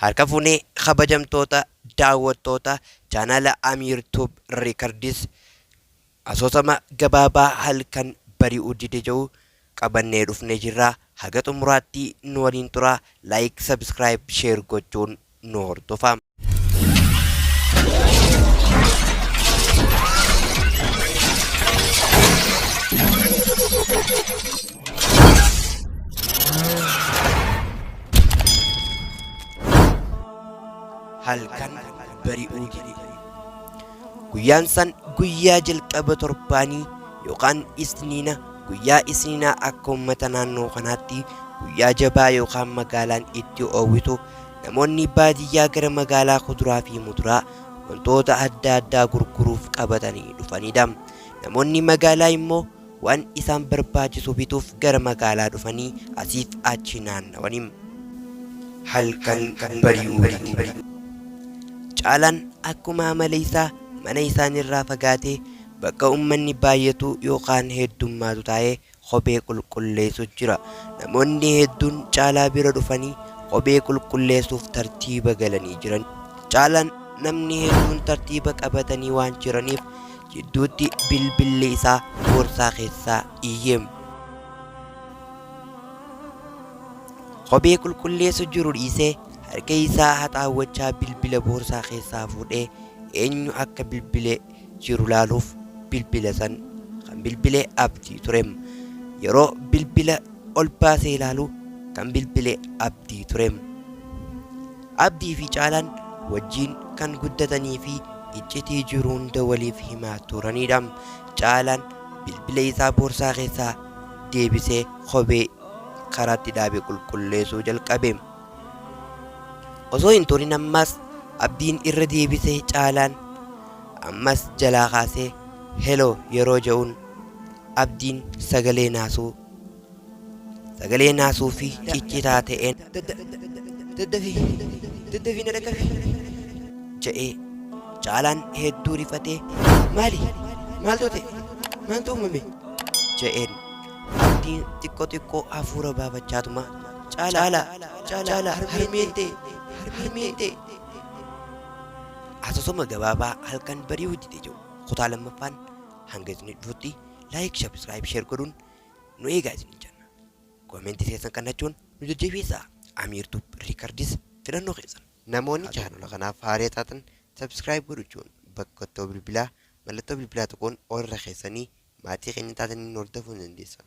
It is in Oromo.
Harka fuunee kabajamtoota daawwattoota chaanala Amiir Tube Riikardis asoosama gabaabaa halkan bari'uu dide jiru qabannee dhufnee jirra. Haga xumuraatti nu waliin turaa. Like, subscribe, share gochuun nu hordofaa. Halkan bari'uu dide. Guyyaan san guyyaa jalqaba torbaanii yookaan isniina. Guyyaa isniinaa akka uummata naannoo kanaatti guyyaa jabaa yookaan magaalaan itti oowwitu namoonni baadiyyaa gara magaalaa kuduraa fi muduraa wantoota adda addaa gurguruuf qabatanii dhufanidha. Namoonni magaalaa immoo waan isaan barbaachisu bituuf gara magaalaa dhufanii asiif achi naannawanii. Halkan bari'uu. Caalaan akkuma amala isaa mana isaanirraa fagaatee bakka uummanni baay'atu yookaan heddummaatu taa'ee kophee qulqulleessu jira. Namoonni hedduun Caalaa bira dhufanii kophee qulqulleessuuf tartiiba galanii jiran. Caalaan namni hedduun tartiiba qabatanii waan jiraniif jidduutti bilbilli isaa boorsaa keessaa iyyeem. Kophee qulqulleessu jiru dhiisee harka isaa haxaawwachaa bilbila boorsaa keessaa fuudhee eenyu akka bilbilee jiru laaluuf bilbila san kan bilbilee Abdii ture. Yeroo bilbila ol baasee ilaalu kan bilbilee Abdii ture. Abdii fi Caalaan wajjiin kan guddatanii fi iccitii jiru hunda waliif himaa turanidha. Caalaan bilbila isaa boorsaa keessaa deebisee kophee karaatti dhaabee qulqulleessuu jalqabe. Osoo hin turin ammas Abdiin irra deebisee Caalaan ammas jalaa kaasee hello yeroo jedhuun Abdiin sagalee naasuu fi ciccitaa ta'een daddafii na dhaqqabe jedhee Caalaan hedduu rifatee maaltu ta'e maaltu uumame jedheen. Abdiin xiqqoo hafuura baafachaatuma Caalaa harmeente. Asoosama gabaabaa halkan bari'uu dide jiru kutaa lammaffaan hanga isin dhufutti like, subscribe, share godhuun nu eegaa isin jenna. Koomentii keessan kannachuun nu jajjabeessaa. Amiir Tube Riikardis filannoo keessan. Namoonni chaanala kanaaf haaraa taatan subscribe godhuun mallattoo bilbilaa tokkoon irra keessanii maatii keenya taatanii nu hordofuu ni dandeessan.